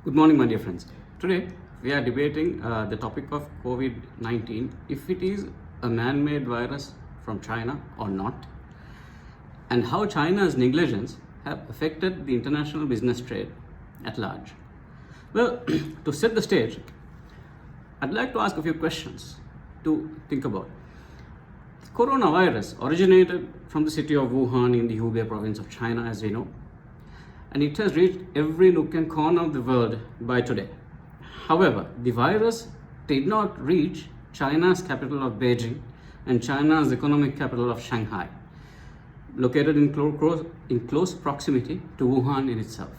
Good morning, my dear friends. Today we are debating the topic of COVID 19, if it is a man made virus from China or not, and how China's negligence have affected the international business trade at large. Well, to set the stage, I'd like to ask a few questions to think about. Coronavirus originated from the city of Wuhan in the Hubei province of China, as we know, and it has reached every nook and corner of the world by today. However, the virus did not reach China's capital of Beijing and China's economic capital of Shanghai, located in close proximity to Wuhan in itself.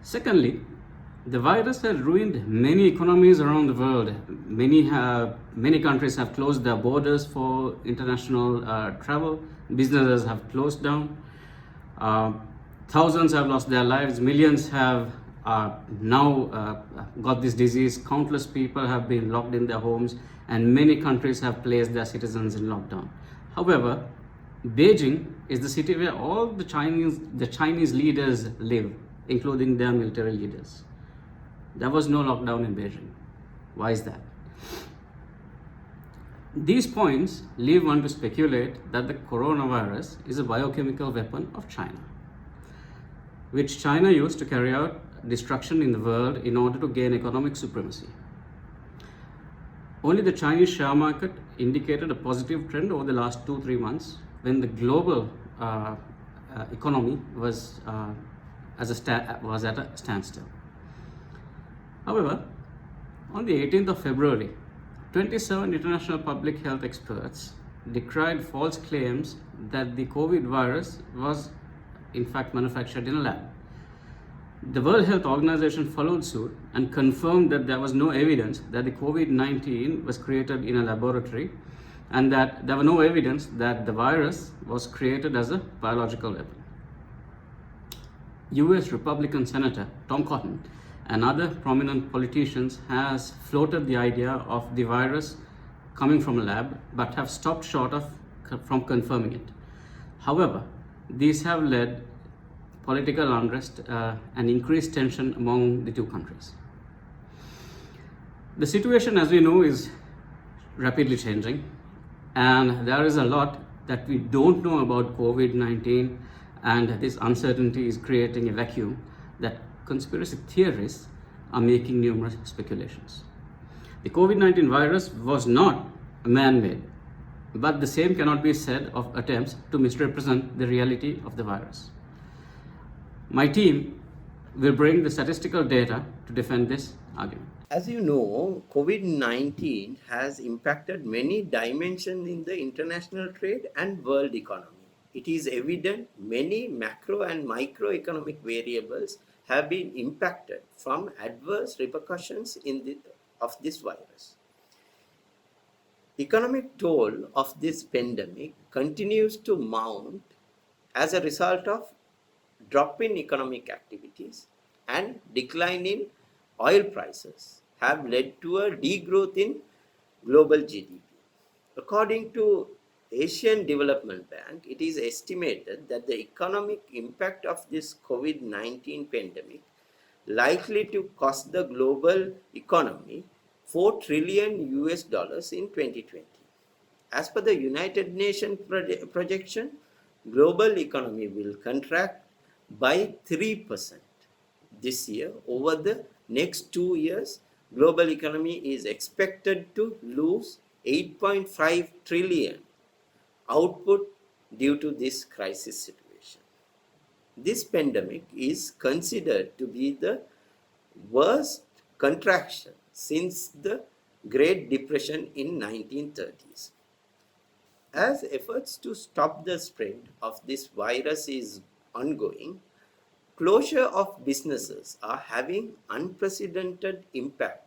Secondly, the virus has ruined many economies around the world. Many countries have closed their borders for international travel. Businesses have closed down. Thousands have lost their lives. Millions have now got this disease. Countless people have been locked in their homes, and many countries have placed their citizens in lockdown. However, Beijing is the city where all the Chinese leaders live, including their military leaders. There was no lockdown in Beijing. Why is that? These points leave one to speculate that the coronavirus is a biochemical weapon of China, which China used to carry out destruction in the world in order to gain economic supremacy. Only the Chinese share market indicated a positive trend over the last 2-3 months when the global economy was at a standstill. However, on the 18th of February, 27 international public health experts decried false claims that the COVID virus was in fact manufactured in a lab. The World Health Organization followed suit and confirmed that there was no evidence that the COVID-19 was created in a laboratory, and that there was no evidence that the virus was created as a biological weapon. US Republican Senator Tom Cotton and other prominent politicians has floated the idea of the virus coming from a lab, but have stopped short from confirming it. However, these have led political unrest and increased tension among the two countries. The situation, as we know, is rapidly changing, and there is a lot that we don't know about COVID-19, and this uncertainty is creating a vacuum that conspiracy theorists are making numerous speculations. The COVID-19 virus was not man-made, but the same cannot be said of attempts to misrepresent the reality of the virus. My team will bring the statistical data to defend this argument. As you know, COVID-19 has impacted many dimensions in the international trade and world economy. It is evident many macro and microeconomic variables have been impacted from adverse repercussions of this virus. Economic toll of this pandemic continues to mount as a result of drop in economic activities and decline in oil prices have led to a degrowth in global GDP. According to Asian Development Bank, it is estimated that the economic impact of this COVID-19 pandemic likely to cost the global economy $4 trillion in 2020. As per the United Nations projection, global economy will contract by 3% this year. Over the next 2 years, global economy is expected to lose 8.5 trillion output due to this crisis situation. This pandemic is considered to be the worst contraction since the Great Depression in 1930s. As efforts to stop the spread of this virus is ongoing, closure of businesses are having unprecedented impact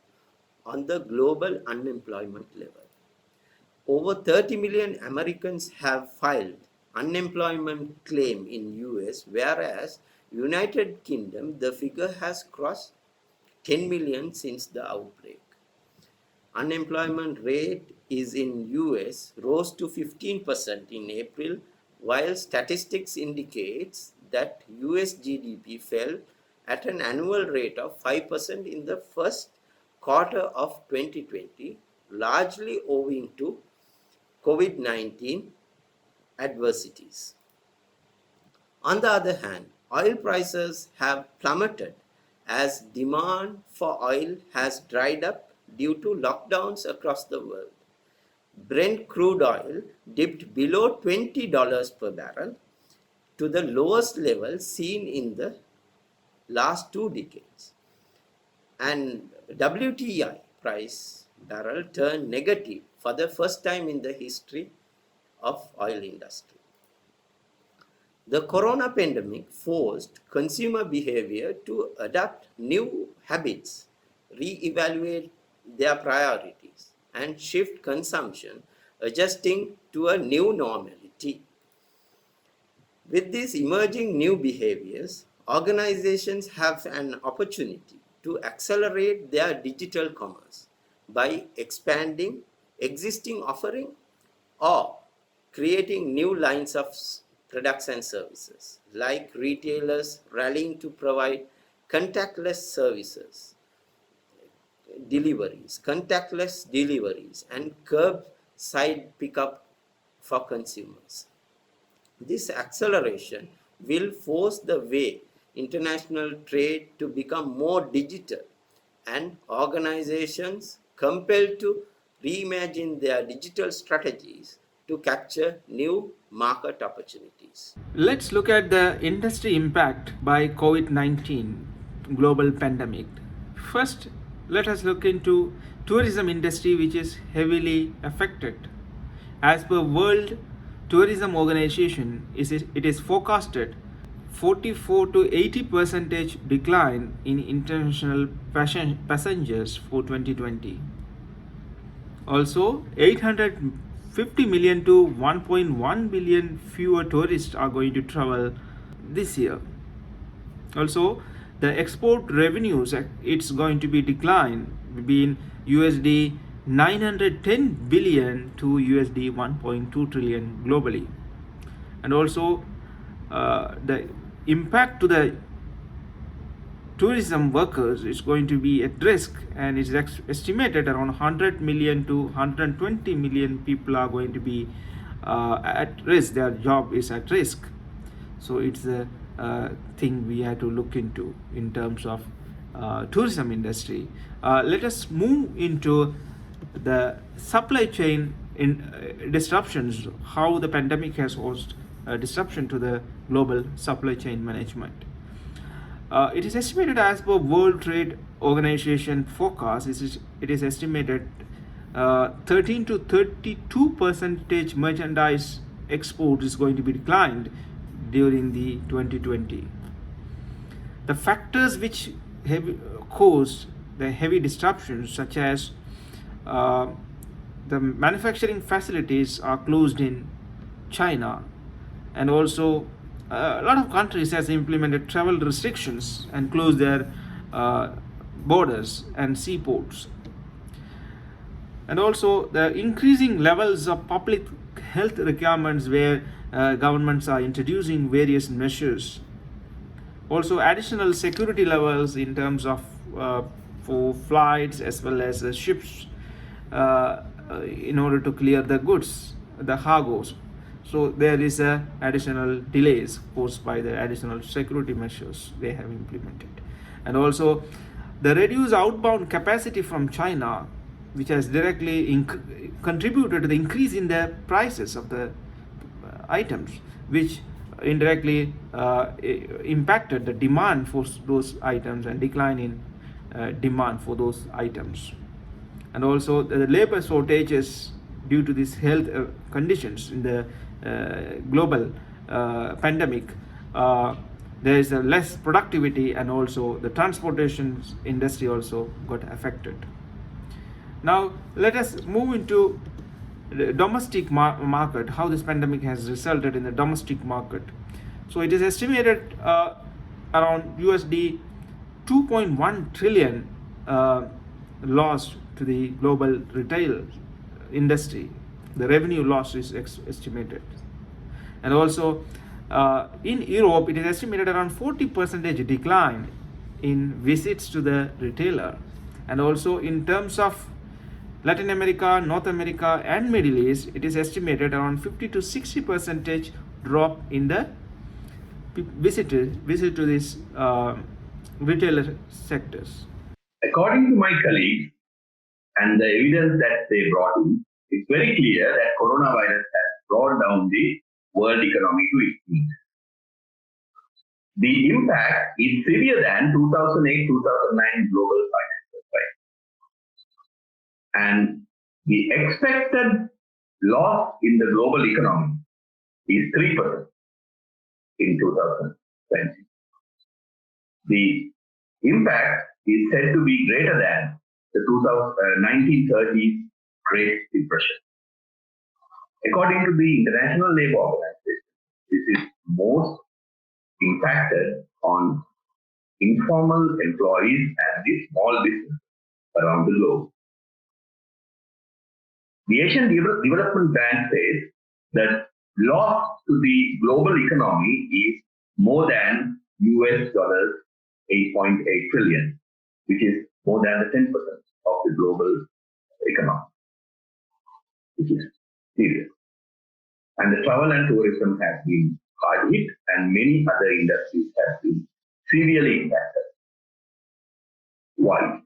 on the global unemployment level. Over 30 million Americans have filed unemployment claim in US, whereas United Kingdom, the figure has crossed 10 million since the outbreak. Unemployment rate is in US rose to 15% in April, while statistics indicates that US GDP fell at an annual rate of 5% in the first quarter of 2020, largely owing to COVID-19 adversities. On the other hand, oil prices have plummeted as demand for oil has dried up due to lockdowns across the world. Brent crude oil dipped below $20 per barrel to the lowest level seen in the last 2 decades. And WTI price barrel turned negative for the first time in the history of oil industry. The corona pandemic forced consumer behavior to adapt new habits, re-evaluate their priorities, and shift consumption, adjusting to a new normality. With these emerging new behaviors, organizations have an opportunity to accelerate their digital commerce by expanding existing offering or creating new lines of products and services, like retailers rallying to provide contactless services, contactless deliveries, and curbside pickup for consumers. This acceleration will force the way international trade to become more digital and organizations compelled to reimagine their digital strategies to capture new market opportunities. Let's look at the industry impact by COVID-19 global pandemic. First, let us look into tourism industry, which is heavily affected. As per World Tourism Organization, it is forecasted 44 to 80% decline in international passengers for 2020. Also, 850 million to 1.1 billion fewer tourists are going to travel this year. Also, the export revenues, it's going to be declined between USD 910 billion to USD 1.2 trillion globally. And also, the impact to the tourism workers is going to be at risk, and it's estimated around 100 million to 120 million people are going to be at risk. Their job is at risk. So it's a thing we have to look into in terms of tourism industry. Let us move into the supply chain disruptions, how the pandemic has caused disruption to the global supply chain management. It is estimated, as per World Trade Organization forecast, it is estimated 13 to 32% merchandise export is going to be declined during the 2020. The factors which have caused the heavy disruptions, such as the manufacturing facilities are closed in China, and also a lot of countries has implemented travel restrictions and closed their borders and seaports. And also the increasing levels of public health requirements, where governments are introducing various measures. Also additional security levels in terms of for flights as well as ships in order to clear the goods, the cargoes. So there is additional delays caused by the additional security measures they have implemented. And also the reduced outbound capacity from China, which has directly contributed to the increase in the prices of the items, which indirectly impacted the demand for those items and decline in demand for those items. And also the labor shortages due to these health conditions in the global pandemic. There is a less productivity, and also the transportation industry also got affected. Now let us move into the domestic market, how this pandemic has resulted in the domestic market. So it is estimated around USD 2.1 trillion loss to the global retail industry. The revenue loss is estimated. And also in Europe, it is estimated around 40% decline in visits to the retailer. And also in terms of Latin America, North America, and Middle East, it is estimated around 50 to 60% drop in the visit to these retailer sectors. According to my colleagues and the evidence that they brought in, it's very clear that coronavirus has brought down the world economy to its knees. The impact is severe than 2008-2009 global financial crisis. And the expected loss in the global economy is 3% in 2020. The impact is said to be greater than the 1930s Great Depression. According to the International Labour Organization, this is most impacted on informal employees and the small business around the globe. The Asian Development Bank says that loss to the global economy is more than US dollars 8.8 trillion, which is more than the 10% of the global economy, which is serious. And the travel and tourism has been hard hit, and many other industries have been severely impacted. Why?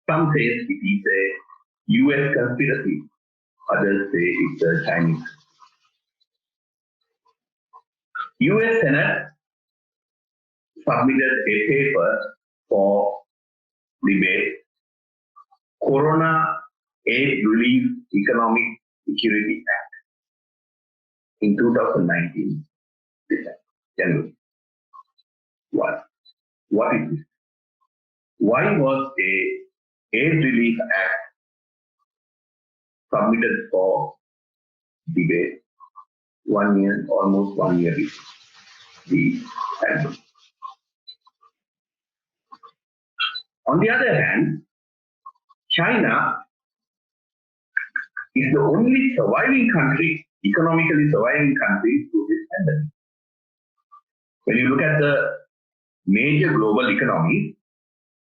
Some say it is a US conspiracy, others say it's a Chinese. US Senate submitted a paper for debate, Corona Aid Relief Economic Security Act, in 2019, January. What is this? Why was a Aid Relief Act submitted for debate almost 1 year before the pandemic? On the other hand, China is the only surviving country, economically surviving country through this pandemic. When you look at the major global economies,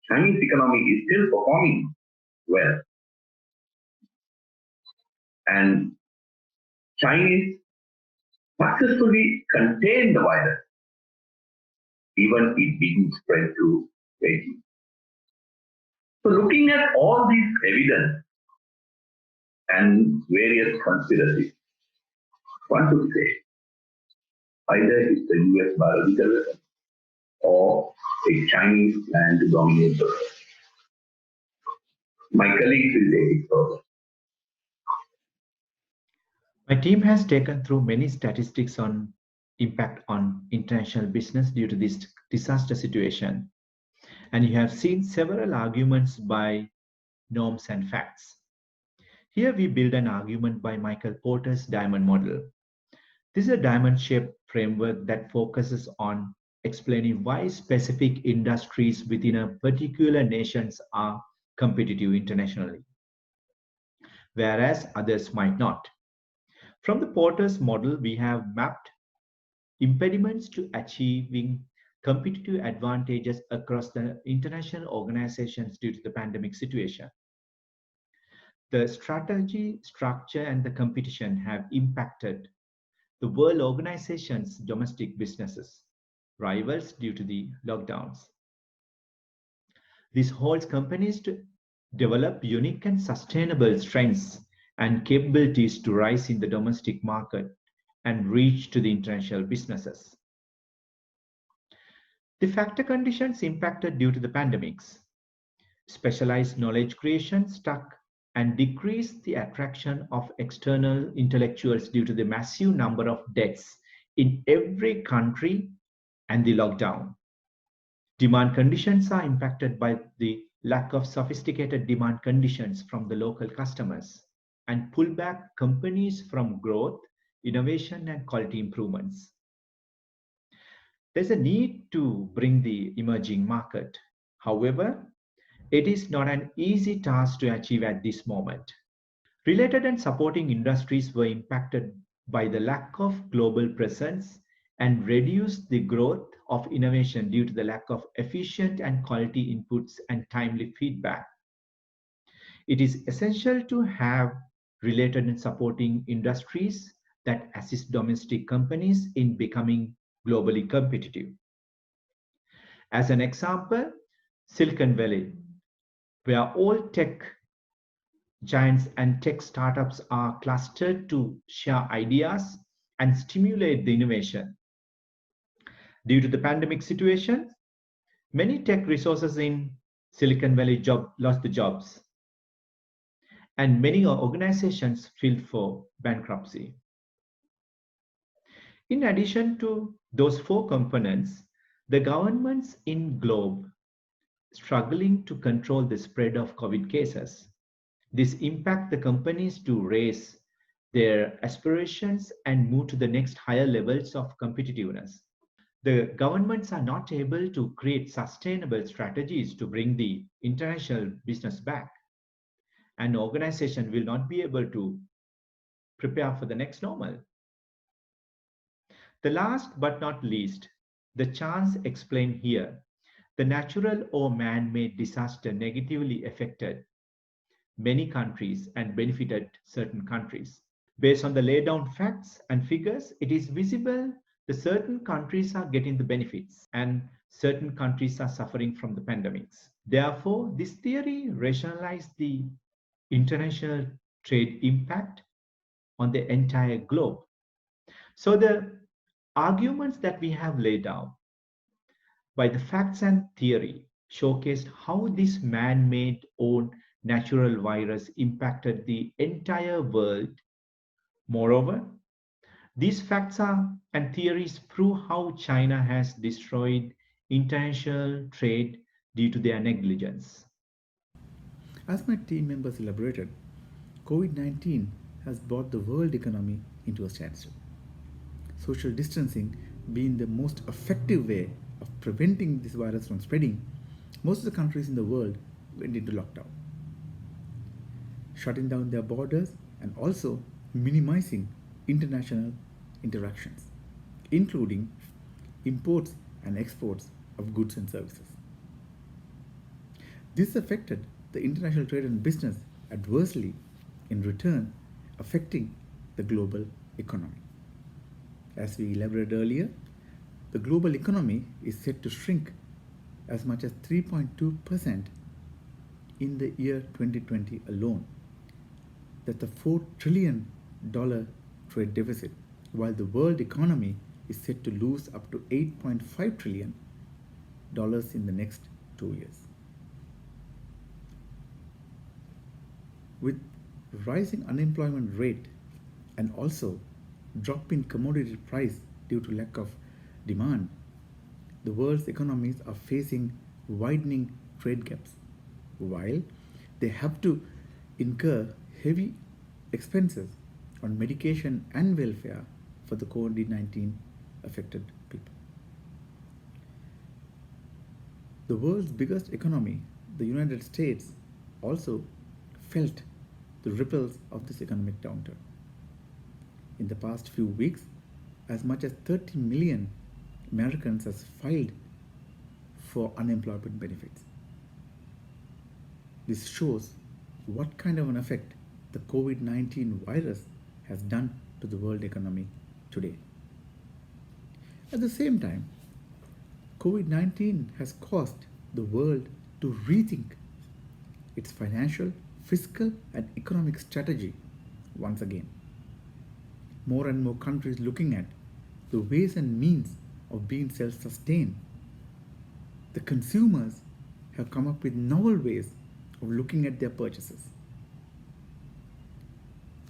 Chinese economy is still performing well. And Chinese successfully contained the virus, even it didn't spread to Beijing. So looking at all these evidence and various conspiracies, one could say either it's the US biological weapon or a Chinese plan to dominate the world. My colleagues will take it further. My team has taken through many statistics on impact on international business due to this disaster situation. And you have seen several arguments by norms and facts. Here we build an argument by Michael Porter's diamond model. This is a diamond-shaped framework that focuses on explaining why specific industries within a particular nation are competitive internationally, whereas others might not. From the Porter's model, we have mapped impediments to achieving competitive advantages across the international organizations due to the pandemic situation. The strategy, structure, and the competition have impacted the world organizations' domestic businesses, rivals due to the lockdowns. This holds companies to develop unique and sustainable strengths and capabilities to rise in the domestic market and reach to the international businesses. The factor conditions impacted due to the pandemics. Specialized knowledge creation stuck and decreased the attraction of external intellectuals due to the massive number of deaths in every country and the lockdown. Demand conditions are impacted by the lack of sophisticated demand conditions from the local customers and pull back companies from growth, innovation, and quality improvements. There's a need to bring the emerging market. However, it is not an easy task to achieve at this moment. Related and supporting industries were impacted by the lack of global presence and reduce the growth of innovation due to the lack of efficient and quality inputs and timely feedback. It is essential to have related and supporting industries that assist domestic companies in becoming globally competitive. As an example, Silicon Valley, where all tech giants and tech startups are clustered to share ideas and stimulate the innovation. Due to the pandemic situation, many tech resources in Silicon Valley lost the jobs, and many organizations filed for bankruptcy. In addition to those four components, the governments in globe struggling to control the spread of COVID cases. This impact the companies to raise their aspirations and move to the next higher levels of competitiveness. The governments are not able to create sustainable strategies to bring the international business back. An organization will not be able to prepare for the next normal. The last but not least, the chance explained here, the natural or man-made disaster negatively affected many countries and benefited certain countries. Based on the laid down facts and figures, it is visible that certain countries are getting the benefits and certain countries are suffering from the pandemics. Therefore, this theory rationalized the international trade impact on the entire globe. So the arguments that we have laid out by the facts and theory showcased how this man-made own natural virus impacted the entire world. Moreover, these facts and theories prove how China has destroyed international trade due to their negligence. As my team members elaborated, COVID-19 has brought the world economy into a standstill. Social distancing being the most effective way of preventing this virus from spreading, most of the countries in the world went into lockdown, shutting down their borders and also minimizing international interactions, including imports and exports of goods and services. This affected the international trade and business adversely, in return affecting the global economy. As we elaborated earlier, the global economy is set to shrink as much as 3.2% in the year 2020 alone. That's a $4 trillion trade deficit, while the world economy is set to lose up to $8.5 trillion in the next 2 years. With rising unemployment rate and also drop in commodity price due to lack of demand, the world's economies are facing widening trade gaps, while they have to incur heavy expenses on medication and welfare for the COVID-19 affected people. The world's biggest economy, the United States, also felt the ripples of this economic downturn. In the past few weeks, as much as 30 million Americans has filed for unemployment benefits. This shows what kind of an effect the COVID-19 virus has done to the world economy today. At the same time, COVID-19 has caused the world to rethink its financial, fiscal, and economic strategy once again. More and more countries looking at the ways and means of being self-sustained. The consumers have come up with novel ways of looking at their purchases.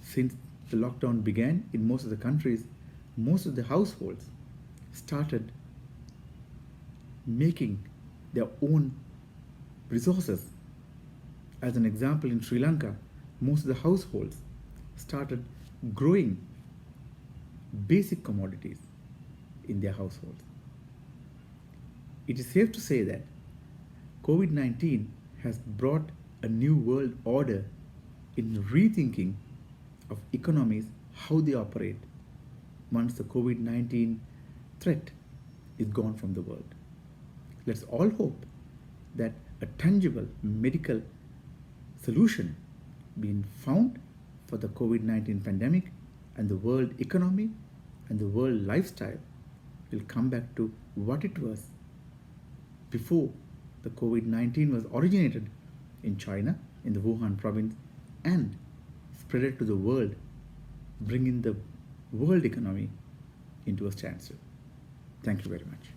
Since the lockdown began in most of the countries, most of the households started making their own resources. As an example, in Sri Lanka, most of the households started growing basic commodities in their households. It is safe to say that COVID-19 has brought a new world order in rethinking of economies, how they operate once the COVID-19 threat is gone from the world. Let's all hope that a tangible medical solution being found for the COVID-19 pandemic, and the world economy and the world lifestyle will come back to what it was before the COVID-19 was originated in China, in the Wuhan province, and spread it to the world, bringing the world economy into a standstill. Thank you very much.